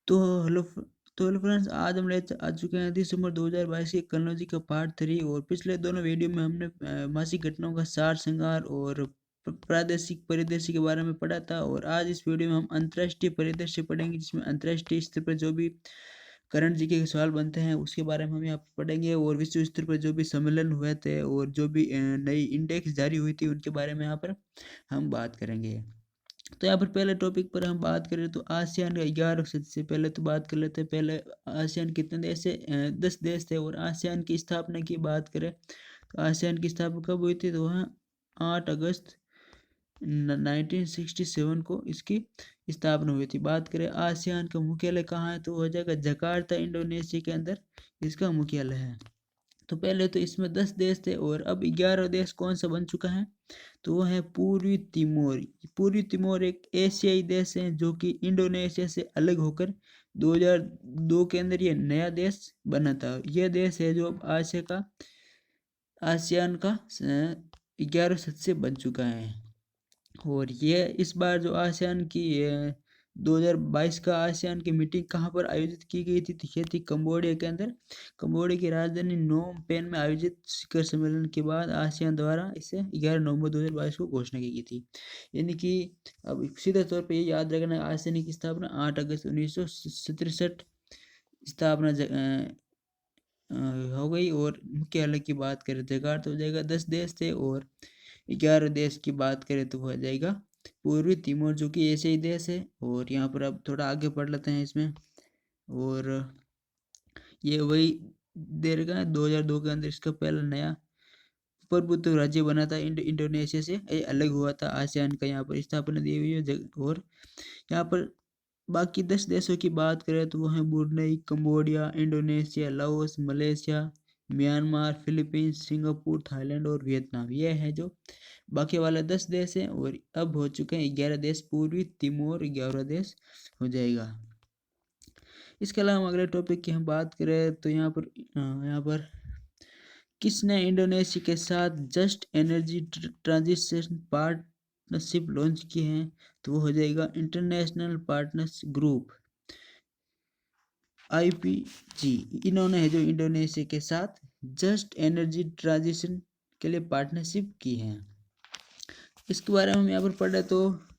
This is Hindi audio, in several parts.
तो हेलो हेलो फ्रेंड्स, आज हम ले आ चुके हैं दिसंबर 2022 की कन्नौजी का पार्ट 3। और पिछले दोनों वीडियो में हमने मासिक घटनाओं का सार संहार और प्रादेशिक परिदृश्य के बारे में पढ़ा था। और आज इस वीडियो में हम अंतर्राष्ट्रीय परिदृश्य पढ़ेंगे, जिसमें अंतर्राष्ट्रीय स्तर पर जो भी करंट जीके के सवाल बनते हैं उसके बारे में हम यहाँ पर पढ़ेंगे। और विश्व स्तर पर जो भी सम्मेलन हुए थे और जो भी नई इंडेक्स जारी हुई थी उनके बारे में यहाँ पर हम बात करेंगे। तो यहाँ पर पहले टॉपिक पर हम बात करें तो आसियान का 11 सदस्य। पहले तो बात कर लेते हैं, पहले आसियान कितने देश है? 10 देश थे। और आसियान की स्थापना की बात करें तो आसियान की स्थापना कब हुई थी? तो वहाँ 8 अगस्त 1967 को इसकी स्थापना हुई थी। बात करें आसियान का मुख्यालय कहाँ है, तो हो जाएगा जकार्ता, इंडोनेशिया के अंदर इसका मुख्यालय है। तो पहले तो इसमें 10 देश थे और अब 11 देश कौन सा बन चुका है, तो वो है पूर्वी तिमोर। पूर्वी तिमोर एक एशियाई देश है जो कि इंडोनेशिया से अलग होकर 2002 के अंदर ये नया देश बना था। यह देश है जो अब आसियान का 11 सदस्य बन चुका है। और ये इस बार जो आसियान की 2022 का आसियान की मीटिंग कहाँ पर आयोजित की गई थी, तो ये थी कंबोडिया के अंदर। कंबोडिया की राजधानी नोम पेन में आयोजित शिखर सम्मेलन के बाद आसियान द्वारा इसे 11 नवंबर 2022 को घोषणा की गई थी। यानी कि अब सीधे तौर पर ये याद रखना, आसियान की स्थापना 8 अगस्त 1967 स्थापना हो गई। और मुख्यालय की बात करें जकार्ता हो जाएगा। 10 देश थे और 11 देश की बात करें तो हो जाएगा पूर्वी तिमोर, जो कि एशियाई देश है। और यहाँ पर अब थोड़ा आगे पढ़ लेते हैं इसमें। और ये वही देर का 2002 के अंदर इसका पहला नया प्रभुत्व राज्य बना था। इंडोनेशिया से ये अलग हुआ था। आसियान का यहाँ पर स्थापना दी हुई है। और यहाँ पर बाकी 10 देशों की बात करें तो वो हैं Brunei, Cambodia, Indonesia, Laos, Malaysia, Myanmar, Philippines, Singapore, Thailand और वियतनाम। ये है जो बाकी वाले 10 देश हैं। और अब हो चुके हैं 11 देश। पूर्वी तिमोर 11 देश हो जाएगा। इसके अलावा हम अगले टॉपिक की हम बात करें तो यहाँ पर किसने इंडोनेशिया के साथ just energy transition partnership launch की है, तो वो हो जाएगा इंटरनेशनल पार्टनर्स ग्रुप, IPG। इन्होंने है जो इंडोनेशिया के साथ जस्ट एनर्जी ट्रांजिशन के लिए पार्टनरशिप की है। इसके बारे में हम यहाँ पर पढ़े तो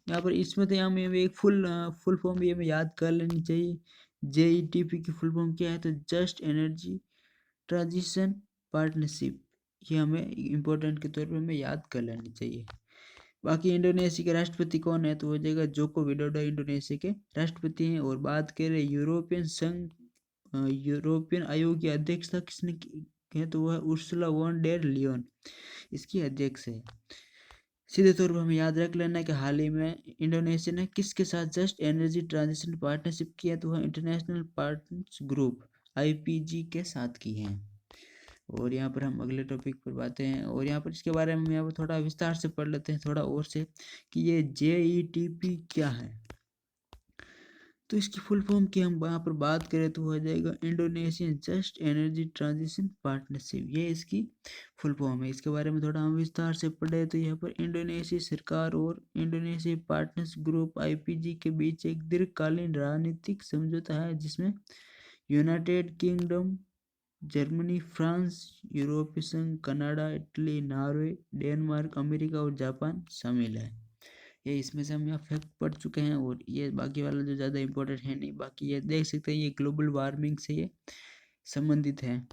यहाँ पर इसमें तो हमें एक फुल फॉर्म भी हमें याद कर लेनी चाहिए। JETP की फुल फॉर्म क्या है, तो जस्ट एनर्जी ट्रांजिशन पार्टनरशिप। ये हमें इम्पोर्टेंट के तौर पर हमें याद कर लेनी चाहिए। बाकी इंडोनेशिया के राष्ट्रपति कौन है, तो हो जाएगा जोको विडोडो इंडोनेशिया के राष्ट्रपति हैं। और बात करें यूरोपियन संघ यूरोपियन आयोग की अध्यक्षता किसने की है, तो वह उर्सुला वॉन डेर लियोन इसकी अध्यक्ष है। सीधे तौर पर हमें याद रख लेना है कि हाल ही में इंडोनेशिया ने किसके साथ जस्ट एनर्जी ट्रांजिशन पार्टनरशिप किया, तो वह इंटरनेशनल पार्टनर्स ग्रुप IPG के साथ की है। और यहाँ पर हम अगले टॉपिक पर बातें हैं और यहाँ पर इसके बारे में यहाँ पर थोड़ा विस्तार से पढ़ लेते हैं थोड़ा और से कि ये JETP क्या है। तो इसकी फुल फॉर्म की हम यहाँ पर बात करें तो हो जाएगा Indonesian just energy transition partnership. ये इसकी फुल फॉर्म है। इसके बारे में थोड़ा हम विस्तार से पढ़े तो यहाँ पर इंडोनेशिया सरकार और इंडोनेशिया पार्टनर्स ग्रुप IPG के बीच एक दीर्घकालीन रणनीतिक समझौता है, जिसमें यूनाइटेड किंगडम, जर्मनी, फ्रांस, यूरोपीय संघ, Canada, Italy, Norway, Denmark, America और जापान शामिल है। ये इसमें से हम यहाँ फैक्ट पढ़ चुके हैं। और ये बाकी वाला जो ज़्यादा इम्पोर्टेंट है नहीं, बाकी ये देख सकते हैं ये ग्लोबल वार्मिंग से ये संबंधित है।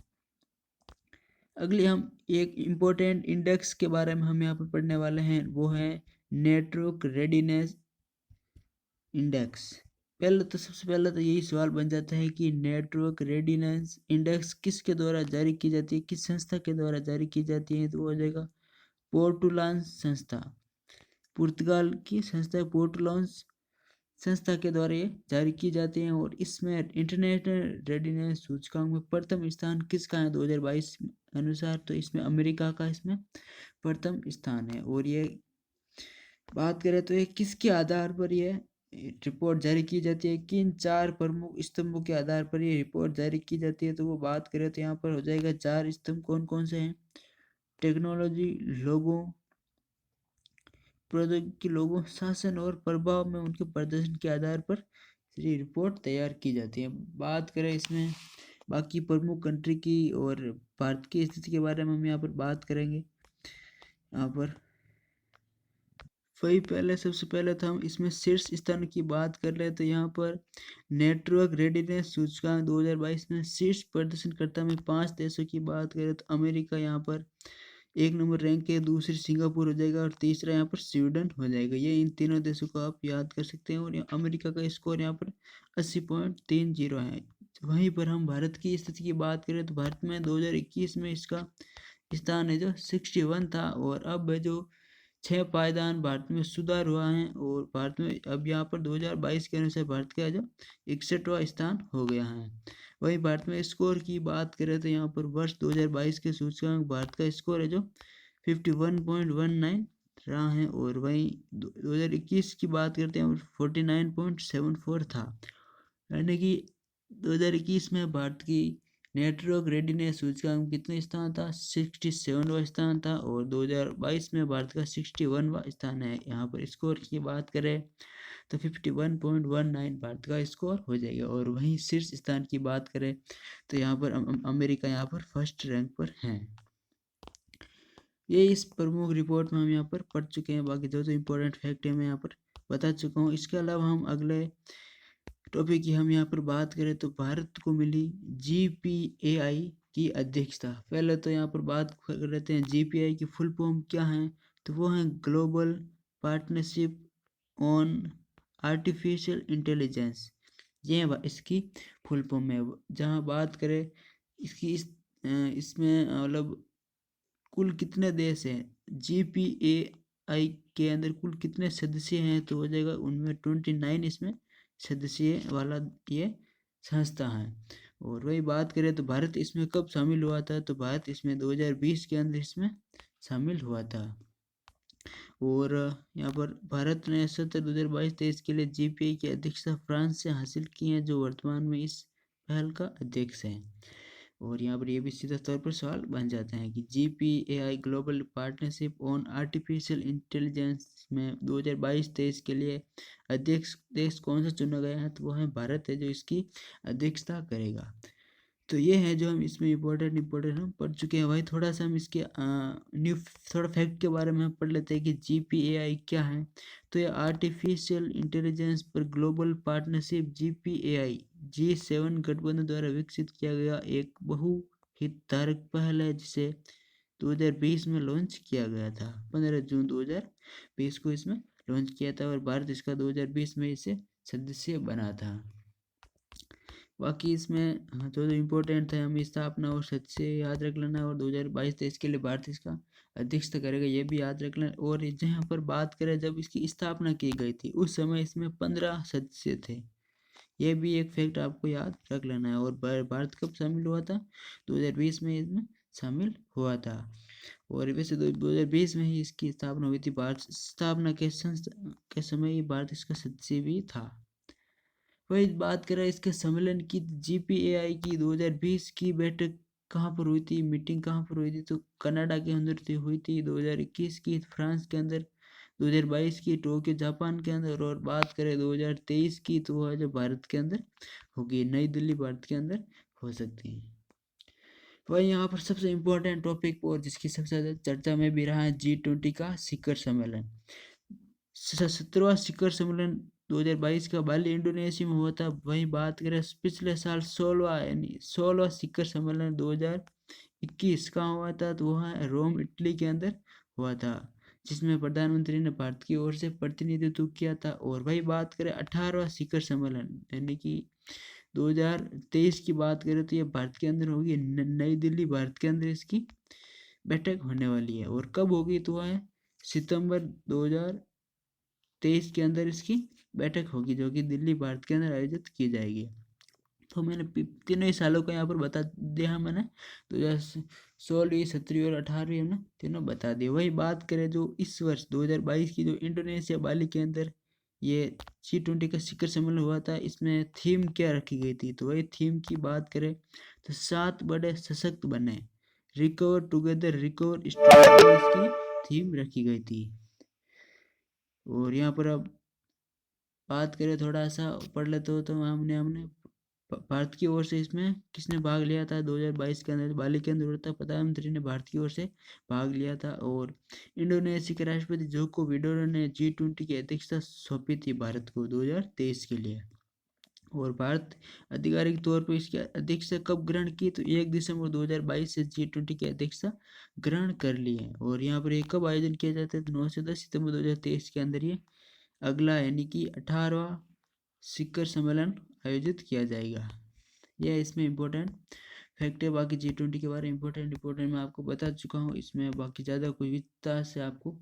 अगली हम एक इम्पोर्टेंट इंडेक्स के बारे में हम यहाँ पर पढ़ने वाले हैं, वो है नेटवर्क रेडीनेस इंडेक्स। सबसे पहले तो यही सवाल बन जाता है कि नेटवर्क रेडीनेस इंडेक्स किसके द्वारा जारी की जाती है, किस संस्था के द्वारा जारी की जाती है, तो हो जाएगा पोर्टुलान्स संस्था। पुर्तगाल की संस्था पोर्टुलान्स संस्था के द्वारा ये जारी की जाती हैं। और इसमें इंटरनेशनल रेडीनेस सूचकांक में प्रथम स्थान किसका है 2022 अनुसार, तो इसमें अमेरिका का इसमें प्रथम स्थान है। और ये बात करें तो ये किसके आधार पर ये रिपोर्ट जारी की जाती है, किन 4 प्रमुख स्तंभों के आधार पर ये रिपोर्ट जारी की जाती है, तो वो बात करें तो यहाँ पर हो जाएगा 4 स्तंभ कौन कौन से हैं। टेक्नोलॉजी, लोगों, प्रौद्योगिकी, लोगों, शासन और प्रभाव में उनके प्रदर्शन के आधार पर रिपोर्ट तैयार की जाती है। बात करें इसमें बाकी प्रमुख कंट्री की और भारत की स्थिति के बारे में हम यहाँ पर बात करेंगे। यहाँ पर वही पहले सबसे पहले तो हम इसमें शीर्ष स्थान की बात कर रहे हैं, तो यहाँ पर नेटवर्क रेडीनेस सूचकांक 2022 में शीर्ष प्रदर्शनकर्ता में 5 देशों की बात करें तो अमेरिका यहाँ पर 1 नंबर रैंक है, दूसरी सिंगापुर हो जाएगा और तीसरा यहाँ पर स्वीडन हो जाएगा। ये इन तीनों देशों को आप याद कर सकते हैं। और अमेरिका का स्कोर यहाँ पर 80.30 है। वहीं पर हम भारत की स्थिति की बात करें तो भारत में 2021 में इसका स्थान है जो 61 था, और अब है जो 6 पायदान भारत में सुधार हुआ है, और भारत में अब यहाँ पर 2022 के अनुसार भारत का जो 61वां स्थान हो गया है। वहीं भारत में स्कोर की बात करें तो यहाँ पर वर्ष 2022 के सूचकांक भारत का स्कोर है जो 51.19 रहा है, और वहीं 2021 की बात करते हैं 49.74 था। यानी कि 2021 में भारत की नेटवर्क रेडीनेस सूचकांक कितने स्थान था, 67वां स्थान था, और 2022 में भारत का 61वां स्थान है। यहाँ पर स्कोर की बात करें तो 51.19 भारत का स्कोर हो जाएगा। और वहीं शीर्ष स्थान की बात करें तो यहाँ पर अमेरिका यहाँ पर फर्स्ट रैंक पर है। ये इस प्रमुख रिपोर्ट में हम यहाँ पर पढ़ चुके हैं। बाकी जो इम्पोर्टेंट फैक्ट है मैं यहाँ पर बता चुका हूँ। इसके अलावा हम अगले टॉपिक की हम यहाँ पर बात करें तो भारत को मिली GPAI की अध्यक्षता। पहले तो यहाँ पर बात कर लेते हैं GPAI की फुल फॉर्म क्या है, तो वो है global partnership on artificial intelligence. ये इसकी फुल फॉर्म है। जहाँ बात करें इसकी इसमें मतलब कुल कितने देश हैं, GPAI के अंदर कुल कितने सदस्य हैं, तो हो जाएगा उनमें 29 इसमें सदस्य वाला ये संस्था है। और वही बात करें तो भारत इसमें कब शामिल हुआ था, तो भारत इसमें 2020 के अंदर इसमें शामिल हुआ था। और यहाँ पर भारत ने सत्र 2022-23 के लिए GPAI की अध्यक्षता फ्रांस से हासिल की है, जो वर्तमान में इस पहल का अध्यक्ष है। और यहाँ पर ये भी सीधा तौर पर सवाल बन जाते हैं कि GPAI global partnership on artificial intelligence में 2022-23 के लिए अध्यक्ष देश कौन सा चुना गया है, तो वो है भारत है जो इसकी अध्यक्षता करेगा। तो ये है जो हम इसमें इम्पोर्टेंट हम पढ़ चुके हैं। वही थोड़ा सा हम इसके न्यू थोड़ा फैक्ट के बारे में हम पढ़ लेते हैं कि GPAI क्या है। तो ये आर्टिफिशियल इंटेलिजेंस पर ग्लोबल पार्टनरशिप GPAI G7 गठबंधन द्वारा विकसित किया गया एक बहुहितधारक पहल है, जिसे 2020 में लॉन्च किया गया था। 15 जून 2020 को इसमें लॉन्च किया था, और भारत इसका 2020 में इसे सदस्य बना था। बाकी इसमें जो इम्पोर्टेंट है हमें स्थापना और सदस्य याद रख लेना, और 2022-23 के लिए भारत इसका अध्यक्षता करेगा, ये भी याद रख लेना। और जहाँ पर बात करें जब इसकी स्थापना की गई थी उस समय इसमें 15 सदस्य थे, ये भी एक फैक्ट आपको याद रख लेना है। और भारत कब शामिल हुआ था, 2020 में इसमें शामिल हुआ था। और वैसे 2020 में ही इसकी स्थापना हुई थी। भारत स्थापना के समय ही भारत इसका सदस्य भी था। वही बात करें इसके सम्मेलन की, GPAI की 2020 की बैठक कहाँ पर हुई थी, मीटिंग कहाँ पर हुई थी, तो कनाडा के अंदर हुई थी। 2021 की फ्रांस के अंदर, 2022 की टोक्यो जापान के अंदर, और बात करें 2023 की तो वह जो भारत के अंदर होगी, नई दिल्ली भारत के अंदर हो सकती है। वही यहाँ पर सबसे इम्पोर्टेंट टॉपिक और जिसकी सबसे ज़्यादा चर्चा में भी रहा है G20 का शिखर सम्मेलन। 17वां शिखर सम्मेलन 2022 का बाली इंडोनेशिया में हुआ था। वहीं बात करें पिछले साल 16वां शिखर सम्मेलन 2021 का हुआ था, तो वह रोम इटली के अंदर हुआ था, जिसमें प्रधानमंत्री ने भारत की ओर से प्रतिनिधित्व किया था। और वही बात करें 18वां शिखर सम्मेलन यानी कि 2023 की बात करें तो ये भारत के अंदर होगी, नई दिल्ली भारत के अंदर इसकी बैठक होने वाली है। और कब होगी, तो वह सितंबर 2023 के अंदर इसकी बैठक होगी, जो कि दिल्ली भारत के अंदर आयोजित की जाएगी। तो मैंने तीनों ही सालों का यहाँ पर बता दिया मैंने, 2016, 17 और 18 हमने तीनों बता दिए। वही बात करें जो इस वर्ष 2022 की जो इंडोनेशिया बाली के अंदर ये G20 का शिखर सम्मेलन हुआ था, इसमें थीम क्या रखी गई थी, तो वही थीम की बात करें तो 7 बड़े सशक्त बने, रिकवर टुगेदर रिकवर स्ट्रॉन्ग, इसकी थीम रखी गई थी। और यहाँ पर अब बात करें थोड़ा सा पढ़ लेते हो तो हमने हमने भारत की ओर से इसमें किसने भाग लिया था 2022 के अंदर, बाली के अंदर होता प्रधानमंत्री ने भारत की ओर से भाग लिया था। और इंडोनेशिया के राष्ट्रपति जोको विडोडो ने G20 की अध्यक्षता सौंपी थी भारत को 2023 के लिए। और भारत आधिकारिक तौर पर इसकी अध्यक्षता कब ग्रहण की, तो 1 दिसंबर 2022 से G20 की अध्यक्षता ग्रहण कर ली है। और यहाँ पर ये कब आयोजन किया जाता है, तो 9 से 10 सितंबर 2023 के अंदर ये अगला यानी कि 18वां शिखर सम्मेलन आयोजित किया जाएगा। यह इसमें इम्पोर्टेंट फैक्ट है। बाकी G20 के बारे में इम्पोर्टेंट मैं आपको बता चुका हूँ। इसमें बाकी ज़्यादा कोई विस्तार से आपको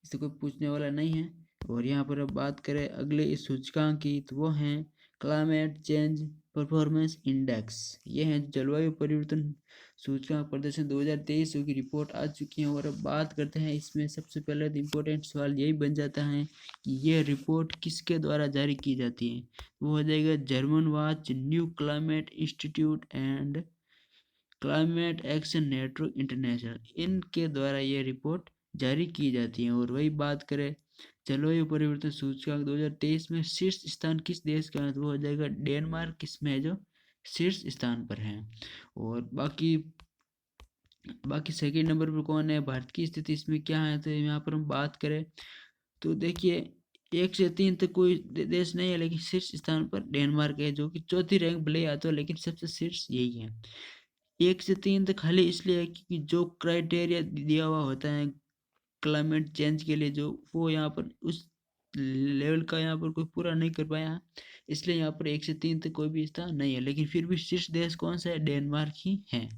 इससे कोई पूछने वाला नहीं है। और यहाँ पर अब बात करें अगले इस सूचकांक की, तो वो हैं क्लाइमेट चेंज परफॉर्मेंस इंडेक्स। ये हैं जलवायु परिवर्तन सूचकांक प्रदर्शन 2023 की रिपोर्ट आ चुकी है। और अब बात करते हैं इसमें सबसे पहले इम्पोर्टेंट सवाल यही बन जाता है कि ये रिपोर्ट किसके द्वारा जारी की जाती है। वो हो जाएगा German watch, new climate institute and climate action network international, इनके द्वारा ये रिपोर्ट जारी की जाती है। और वही बात करें जलवायु परिवर्तन सूचकांक 2023 में शीर्ष स्थान किस देश का है, तो वो हो जाएगा डेनमार्क, किसमें है जो शीर्ष स्थान पर है। और बाकी सेकंड नंबर पर कौन है, भारत की स्थिति इसमें क्या है, तो यहाँ पर हम बात करें तो देखिए 1 से 3 तक कोई देश नहीं है, लेकिन शीर्ष स्थान पर डेनमार्क है, जो कि चौथी रैंक भले आता है लेकिन सबसे शीर्ष यही है। 1 से 3 तक खाली इसलिए है क्योंकि जो क्राइटेरिया दिया हुआ होता है क्लाइमेट चेंज के लिए, जो वो यहाँ पर उस लेवल का यहाँ पर कोई पूरा नहीं कर पाया है, इसलिए यहाँ पर 1 से 3 तक कोई भी स्थान नहीं है। लेकिन फिर भी शीर्ष देश कौन सा है, डेनमार्क ही है।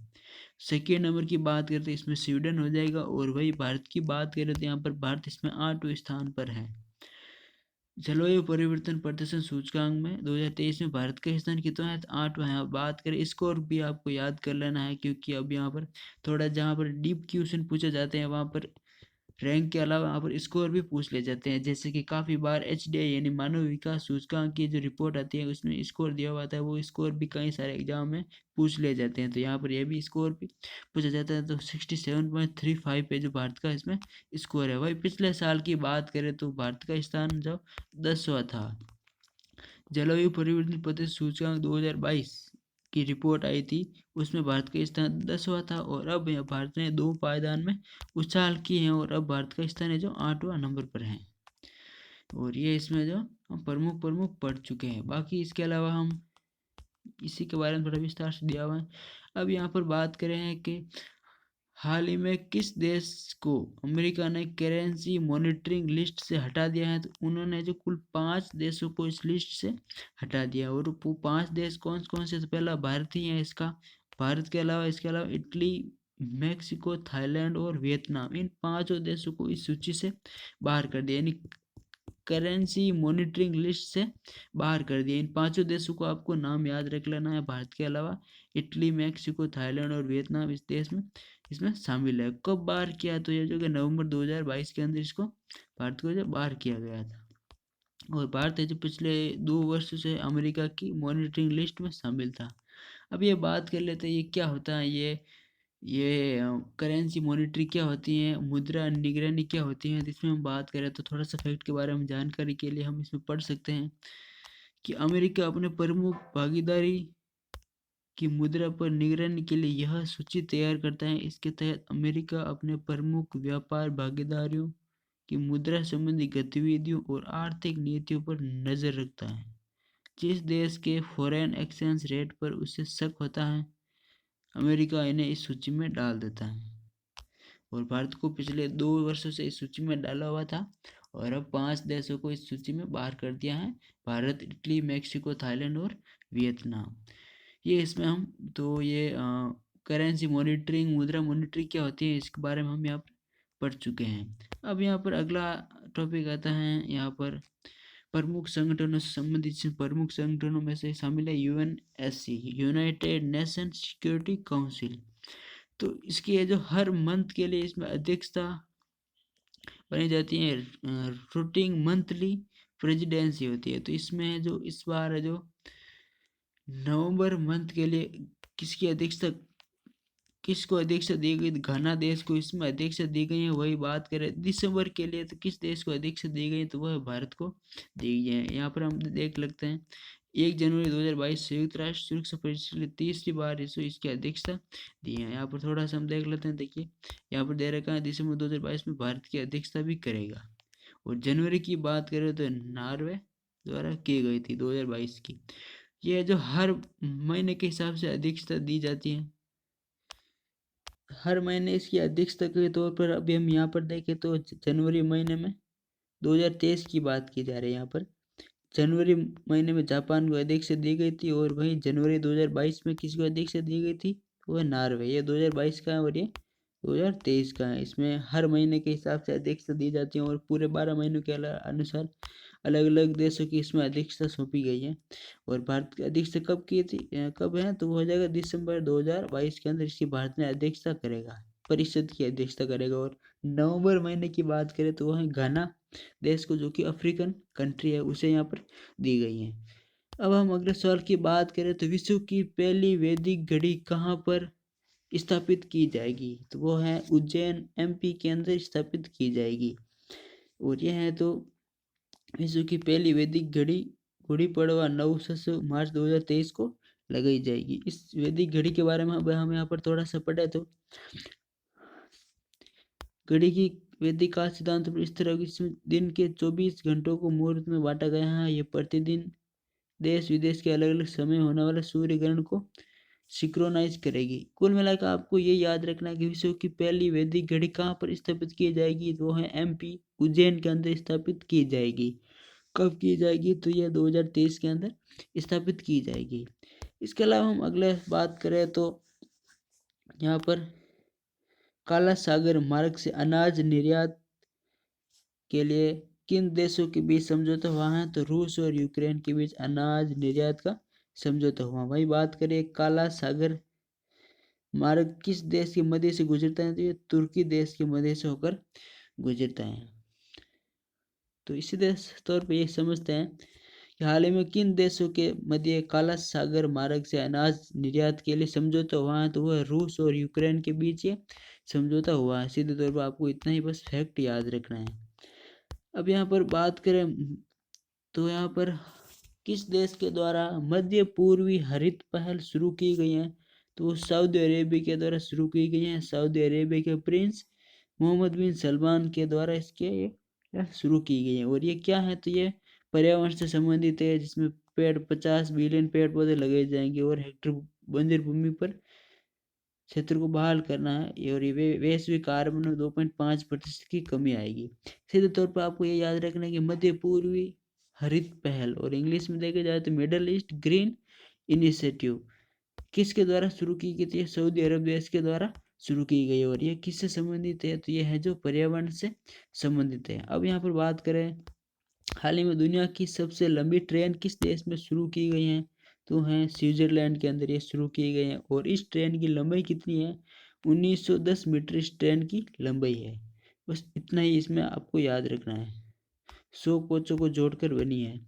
सेकेंड नंबर की बात करते हैं इसमें स्वीडन हो जाएगा। और वही भारत की बात करें तो यहाँ पर भारत इसमें 8वें स्थान पर है। जलवायु परिवर्तन प्रदर्शन सूचकांक में 2023 में भारत का स्थान कितना है, 8वां है। बात करें स्कोर भी आपको याद कर लेना है, क्योंकि अब यहाँ पर थोड़ा जहाँ पर डीप क्वेश्चन पूछे जाते हैं वहाँ पर रैंक के अलावा यहाँ पर स्कोर भी पूछ ले जाते हैं। जैसे कि काफ़ी बार HDI यानी मानव विकास सूचकांक की जो रिपोर्ट आती है उसमें स्कोर दिया हुआ था, वो स्कोर भी कई सारे एग्जाम में पूछ ले जाते हैं। तो यहाँ पर यह भी स्कोर भी पूछा जाता है। तो 67.35 पे जो भारत का इसमें स्कोर है। वही पिछले साल की बात करें तो भारत का स्थान जो 10वां था। जलवायु परिवर्तन प्रदर्शन सूचकांक 2022 की रिपोर्ट आई थी, उसमें भारत का स्थान 10वां था। और अब भारत ने 2 पायदान में उछाल की है और अब भारत का स्थान है जो 8वां नंबर पर है। और ये इसमें जो हम प्रमुख पढ़ चुके हैं। बाकी इसके अलावा हम इसी के बारे में थोड़ा विस्तार से दिया हुआ है। अब यहाँ पर बात करें कि हाल ही में किस देश को अमेरिका ने करेंसी मॉनिटरिंग लिस्ट से हटा दिया है, तो उन्होंने जो कुल 5 देशों को इस लिस्ट से हटा दिया। और वो 5 देश कौन कौन से, तो पहला भारत ही है इसका। भारत के अलावा इसके अलावा इटली, मैक्सिको, थाईलैंड और वियतनाम, इन 5 देशों को इस सूची से बाहर कर दिया, यानी करेंसी मॉनिटरिंग लिस्ट से बाहर कर दिया। इन 5 देशों को आपको नाम याद रख लेना है। भारत के अलावा इटली, मैक्सिको, थाईलैंड और वियतनाम इस देश में इसमें शामिल है। कब बाहर किया, तो ये जो कि नवंबर 2022 के अंदर इसको भारत को जो बाहर किया गया था। और भारत है जो पिछले 2 वर्षों से अमेरिका की मॉनिटरिंग लिस्ट में शामिल था। अब ये बात कर लेते हैं ये क्या होता है, ये करेंसी मॉनिटरी क्या होती है, मुद्रा निगरानी क्या होती है। तो इसमें हम बात करें तो थोड़ा सा फैक्ट के बारे में जानकारी के लिए हम इसमें पढ़ सकते हैं कि अमेरिका अपने प्रमुख भागीदारी की मुद्रा पर निगरानी के लिए यह सूची तैयार करता है। इसके तहत अमेरिका अपने प्रमुख व्यापार भागीदारियों की मुद्रा संबंधी गतिविधियों और आर्थिक नीतियों पर नजर रखता है। जिस देश के फॉरेन एक्सचेंज रेट पर उसे शक होता है, अमेरिका इन्हें इस सूची में डाल देता है। और भारत को पिछले 2 वर्षों से इस सूची में डाला हुआ था और अब 5 देशों को इस सूची में बाहर कर दिया है, भारत, इटली, मैक्सिको, थाईलैंड और वियतनाम। ये इसमें हम तो ये करेंसी मॉनिटरिंग, मुद्रा मॉनिटरिंग क्या होती है, इसके बारे में हम यहाँ पर पढ़ चुके हैं। अब यहाँ पर अगला टॉपिक आता है, यहाँ पर प्रमुख संगठनों से संबंधित। प्रमुख संगठनों में से शामिल है UNSC, United nation security council. तो इसकी जो हर मंथ के लिए इसमें अध्यक्षता बनी जाती है, रूटिंग मंथली प्रेसिडेंसी होती है। तो इसमें जो इस बार है जो नवंबर मंथ के लिए किसकी अध्यक्षता किसको अध्यक्षता दी गई? घाना देश को इसमें अध्यक्षता दी गई है। वही बात करें दिसंबर के लिए तो किस देश को अध्यक्षता दी गई? तो वह भारत को दी गई है। यहाँ पर हम देख लगते हैं 1 जनवरी 2022 संयुक्त राष्ट्र सुरक्षा परिषद के लिए तीसरी बार इसकी अध्यक्षता दी है। यहाँ पर थोड़ा सा हम देख लेते हैं। देखिए यहाँ पर दे रखा है दिसंबर 2022 में भारत की अध्यक्षता भी करेगा। और जनवरी की बात करें तो नॉर्वे द्वारा की गई थी 2022 की। ये जो हर महीने के हिसाब से अध्यक्षता दी जाती है, हर महीने इसकी अध्यक्षता के तौर पर अभी हम यहाँ पर देखें तो जनवरी महीने में 2023 की बात की जा रही है। यहाँ पर जनवरी महीने में जापान को अध्यक्षता दी गई थी और वहीं जनवरी 2022 में किसको अध्यक्षता दी गई थी? वो नॉर्वे। ये 2022 का है और ये 2023 का है। इसमें हर महीने के हिसाब से अध्यक्षता दी जाती है और पूरे 12 महीनों के अनुसार अलग अलग देशों की इसमें अध्यक्षता सौंपी गई है। और भारत की अध्यक्षता कब की थी, कब है? तो वो हो जाएगा दिसंबर 2022 के अंदर इसकी भारत ने अध्यक्षता करेगा, परिषद की अध्यक्षता करेगा। और नवंबर महीने की बात करें तो वो है घाना देश को, जो कि अफ्रीकन कंट्री है, उसे यहाँ पर दी गई है। अब हम अगले सवाल की बात करें तो विश्व की पहली वैदिक घड़ी कहाँ पर स्थापित की जाएगी? तो वो है उज्जैन एमपी के अंदर स्थापित की जाएगी। और यह है तो विश्व की पहली वैदिक घड़ी गुड़ी पड़वा 9 मार्च 2023 को लगाई जाएगी। इस वैदिक घड़ी के बारे में हम यहाँ पर थोड़ा सा पढ़े तो घड़ी की वैदिक काल सिद्धांत पर इस तरह इसमें दिन के 24 घंटों को मुहूर्त में बांटा गया है। ये प्रतिदिन देश विदेश के अलग अलग समय होने वाले सूर्य ग्रहण को सिंक्रोनाइज करेगी। कुल मिलाकर आपको ये याद रखना है कि विश्व की पहली वैदिक घड़ी कहाँ पर स्थापित की जाएगी? तो वो है एमपी उज्जैन के अंदर स्थापित की जाएगी। कब की जाएगी? तो यह 2023 के अंदर स्थापित की जाएगी। इसके अलावा हम अगले बात करें तो यहाँ पर काला सागर मार्ग से अनाज निर्यात के लिए किन देशों के बीच समझौता हुआ है? तो रूस और यूक्रेन के बीच अनाज निर्यात का समझौता हुआ। वही बात करें काला सागर मार्ग किस देश के मध्य से गुजरता है? तो ये तुर्की देश के मध्य से होकर गुजरता है। तो इसी देश तौर पे ये समझते हैं कि हाल ही में किन देशों के मध्य काला सागर मार्ग से अनाज निर्यात के लिए समझौता हुआ है? तो वह रूस और यूक्रेन के बीच ये समझौता हुआ है। सीधे तौर पर आपको इतना ही बस फैक्ट याद रखना है। अब यहाँ पर बात करें तो यहाँ पर किस देश के द्वारा मध्य पूर्वी हरित पहल शुरू की गई है? तो सऊदी अरेबिया के द्वारा शुरू की गई है। सऊदी अरेबिया के प्रिंस मोहम्मद बिन सलमान के द्वारा ये शुरू की गई है। और ये क्या है? तो ये पर्यावरण से संबंधित है, जिसमें 50 बिलियन पेड़ पौधे लगाए जाएंगे और हेक्टेयर बंजर भूमि पर क्षेत्र को बहाल करना है। और ये वैश्विक कार्बन में 2.5% की कमी आएगी। सीधे तौर पर आपको ये याद रखना है कि मध्य पूर्वी हरित पहल, और इंग्लिश में देखा जाए तो मिडल ईस्ट ग्रीन इनिशिएटिव, किसके द्वारा शुरू की गई थी? सऊदी अरब देश के द्वारा शुरू की गई। और ये किससे संबंधित है? तो ये है जो पर्यावरण से संबंधित है। अब यहाँ पर बात करें हाल ही में दुनिया की सबसे लंबी ट्रेन किस देश में शुरू की गई है? तो है स्विट्जरलैंड के अंदर ये शुरू की गई है। और इस ट्रेन की लंबाई कितनी है? 1910 मीटर इस ट्रेन की लंबाई है। बस इतना ही इसमें आपको याद रखना है। 100 कोचों को जोड़कर बनी है।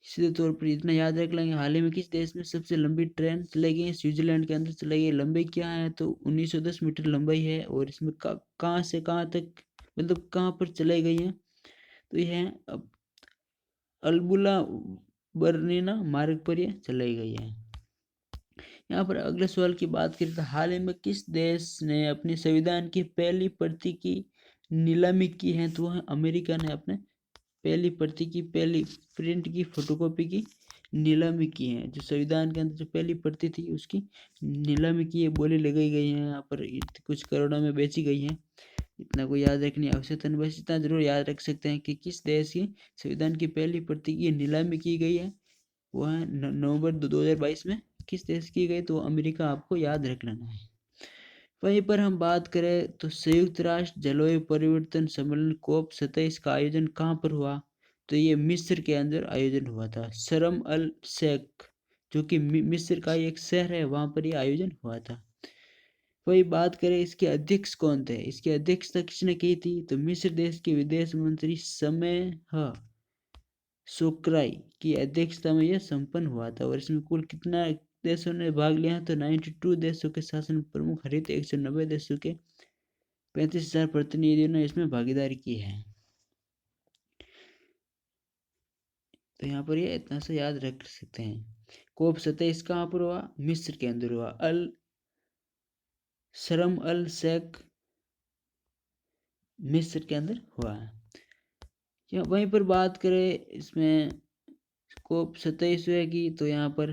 सीधे तौर पर इतना याद रख लेंगे, हाल ही में किस देश में सबसे लंबी ट्रेन चलाई गई है? स्विट्जरलैंड के अंदर चलाई गई। लंबाई क्या है? तो 1910 मीटर लंबाई है। और इसमें कहाँ से कहाँ तक, मतलब कहाँ पर चलाई गई है? तो यह है अल्बुला बर्निना मार्ग पर यह चलाई गई है। यहाँ पर अगले सवाल की बात करें तो हाल ही में किस देश ने अपने संविधान की पहली प्रति की नीलामी की है? तो वह अमेरिका ने अपने पहली प्रति की पहली प्रिंट की फोटोकॉपी की नीलामी की है। जो संविधान के अंदर जो पहली प्रति थी उसकी नीलामी की है, बोली लगाई गई है। यहाँ पर कुछ करोड़ों में बेची गई है। इतना को याद रखने की आवश्यकता नहीं, बस इतना जरूर याद रख सकते हैं कि किस देश की संविधान की पहली प्रति की नीलामी की गई है। वो है नवंबर 2022 में किस देश की गई? तो अमेरिका आपको याद रख लेना है। वहीं पर हम बात करें तो संयुक्त राष्ट्र जलवायु परिवर्तन सम्मेलन COP27 का आयोजन कहाँ पर हुआ? तो ये मिस्र के अंदर आयोजन हुआ था। शर्म अल शेख, जो कि मिस्र का एक शहर है, वहाँ पर यह आयोजन हुआ था। वही बात करें इसके अध्यक्ष कौन थे? इसकी अध्यक्षता किसने की थी? तो मिस्र देश के विदेश मंत्री समेह सोक्राई की अध्यक्षता में यह संपन्न हुआ था। और इसमें कुल कितना देशों ने भाग लिया तो 92 देशों के शासन प्रमुख हरित 190 देशों के 35,000 प्रतिनिधियों ने इसमें भागीदारी की है। तो यहाँ पर ये इतना सा याद रख सकते हैं। कोप 27 कहाँ पर हुआ? मिस्र के अंदर हुआ। अल शर्म अल शेख मिस्र के अंदर हुआ है। या वहीं पर बात करें इसमें कोप 27 की, तो यहाँ पर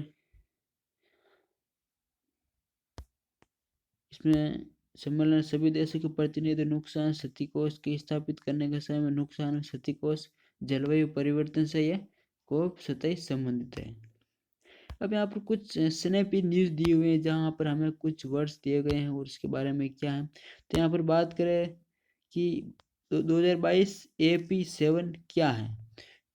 इसमें सम्मेलन सभी देशों के प्रतिनिधि नुकसान क्षतिकोष की स्थापित करने के समय में नुकसान क्षतिकोष जलवायु परिवर्तन से यह कोप 27 संबंधित है। अब यहाँ पर कुछ स्नैपी न्यूज दिए हुए हैं जहाँ पर हमें कुछ वर्ड्स दिए गए हैं और इसके बारे में क्या है। तो यहाँ पर बात करें कि 2022 AP7 क्या है,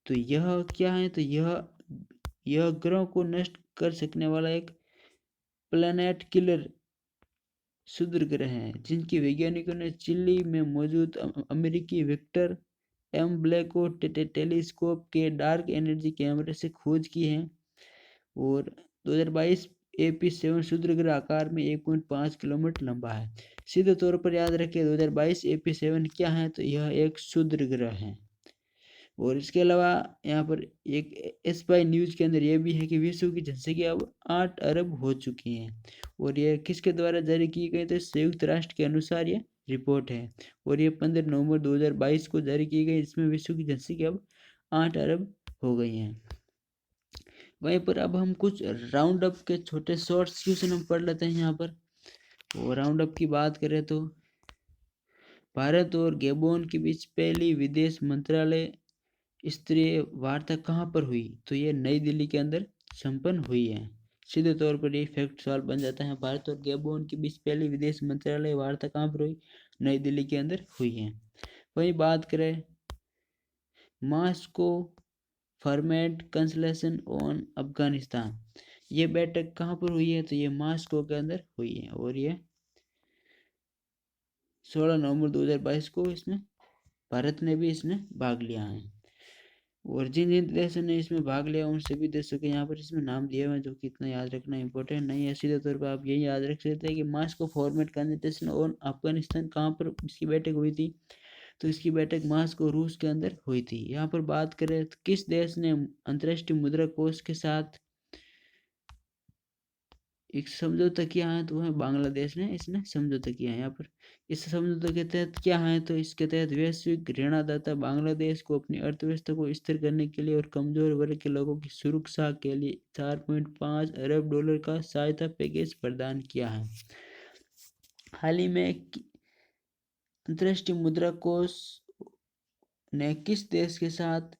तो यह क्या है, तो यह ग्रह को नष्ट कर सकने वाला एक प्लैनेट किलर क्षुद्र ग्रह हैं जिनकी वैज्ञानिकों ने चिली में मौजूद अमेरिकी विक्टर एम ब्लैको टेलीस्कोप के डार्क एनर्जी कैमरे से खोज की है। और 2022 AP7 क्षुद्र ग्रह आकार में 1.5 किलोमीटर लंबा है। सीधे तौर पर याद रखें 2022 AP7 क्या है, तो यह एक क्षुद्र ग्रह है। और इसके अलावा यहाँ पर एक एस्पाई न्यूज के अंदर यह भी है कि विश्व की जनसंख्या अब 8 अरब हो चुकी है। और यह किसके द्वारा जारी की गई? तो संयुक्त राष्ट्र के अनुसार यह रिपोर्ट है और यह 15 नवंबर 2022 को जारी की गई। इसमें विश्व की जनसंख्या अब 8 अरब हो गई है। वहीं पर अब हम कुछ राउंड अप के छोटे शॉर्ट्स क्वेश्चन हम पढ़ लेते हैं यहाँ पर। और राउंड अप की बात करें तो भारत और गैबोन के बीच पहली विदेश मंत्रालय स्तरीय वार्ता कहाँ पर हुई? तो ये नई दिल्ली के अंदर संपन्न हुई है। सीधे तौर पर ये फैक्ट सवाल बन जाता है। भारत और गैबोन के बीच पहली विदेश मंत्रालय वार्ता कहाँ पर हुई? नई दिल्ली के अंदर हुई है। वहीं बात करें Moscow format consultation on Afghanistan, ये बैठक कहाँ पर हुई है? तो ये मॉस्को के अंदर हुई है और ये 16 नवंबर 2022 को इसमें भारत ने भी इसमें भाग लिया है। और जिन जिन देशों ने इसमें भाग लिया उन सभी देशों के यहाँ पर इसमें नाम दिए हुए हैं, जो कि इतना याद रखना इंपॉर्टेंट नहीं है। सीधे तौर पर आप यही याद रख सकते हैं कि Moscow format consultation on Afghanistan कहाँ पर इसकी बैठक हुई थी? तो इसकी बैठक मॉस्को रूस के अंदर हुई थी। यहाँ पर बात करें तो किस देश ने अंतर्राष्ट्रीय मुद्रा कोष के साथ एक समझौता किया है? तो वह बांग्लादेश ने इसने समझौता किया है। यहाँ पर इस समझौते के तहत क्या है? तो इसके तहत वैश्विक ऋणदाता बांग्लादेश को अपनी अर्थव्यवस्था को स्थिर करने के लिए और कमजोर वर्ग के लोगों की सुरक्षा के लिए 4.5 अरब डॉलर का सहायता पैकेज प्रदान किया है। हाल ही में अंतर्राष्ट्रीय मुद्रा कोष ने किस देश के साथ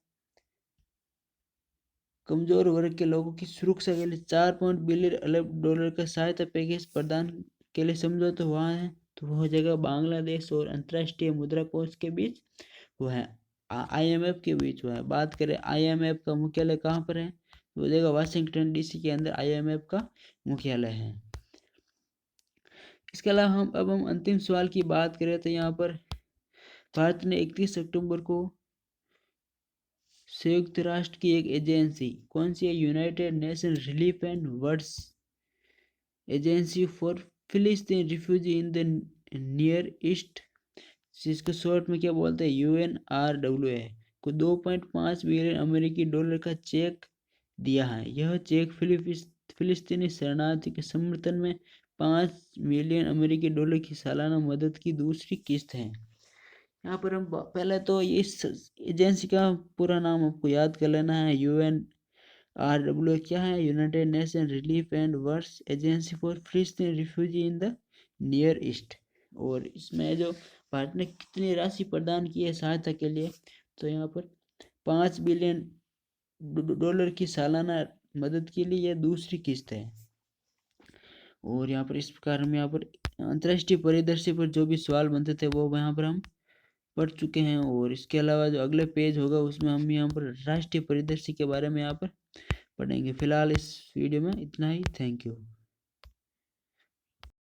कमजोर वर्ग के लोगों की सुरक्षा के लिए 4 बिलियन अरब डॉलर का सहायता पैकेज प्रदान के लिए समझौता हुआ है? तो वह जगह बांग्लादेश और अंतर्राष्ट्रीय मुद्रा कोष के बीच हुआ है, IMF के बीच हुआ है। बात करें IMF का मुख्यालय कहाँ पर है? वो जगह वाशिंगटन DC के अंदर IMF का मुख्यालय है। इसके अलावा हम अंतिम सवाल की बात करें तो यहाँ पर भारत ने 31 अक्टूबर को संयुक्त राष्ट्र की एक एजेंसी कौन सी है? United Nation relief and works agency for Palestine refugee in the near East, जिसको शॉर्ट में क्या बोलते हैं, UNRWA को 2.5 बिलियन अमेरिकी डॉलर का चेक दिया है। यह चेक फिलिस्तीनी शरणार्थी के समर्थन में 5 मिलियन अमेरिकी डॉलर की सालाना मदद की दूसरी किस्त है। यहाँ पर हम पहले तो इस एजेंसी का पूरा नाम आपको याद कर लेना है। UNRWA क्या है? United Nation relief and works agency for Palestine refugee in the near East. और इसमें जो भारत ने कितनी राशि प्रदान की है सहायता के लिए? तो यहाँ पर 5 बिलियन डॉलर की सालाना मदद के लिए यह दूसरी किस्त है। और यहाँ पर इस प्रकार हम यहाँ पर अंतर्राष्ट्रीय परिदृश्य पर जो भी सवाल बनते थे वो यहाँ पर हम पढ़ चुके हैं। और इसके अलावा जो अगले पेज होगा उसमें हम यहाँ पर राष्ट्रीय परिदृश्य के बारे में यहाँ पर पढ़ेंगे। फिलहाल इस वीडियो में इतना ही। Thank you.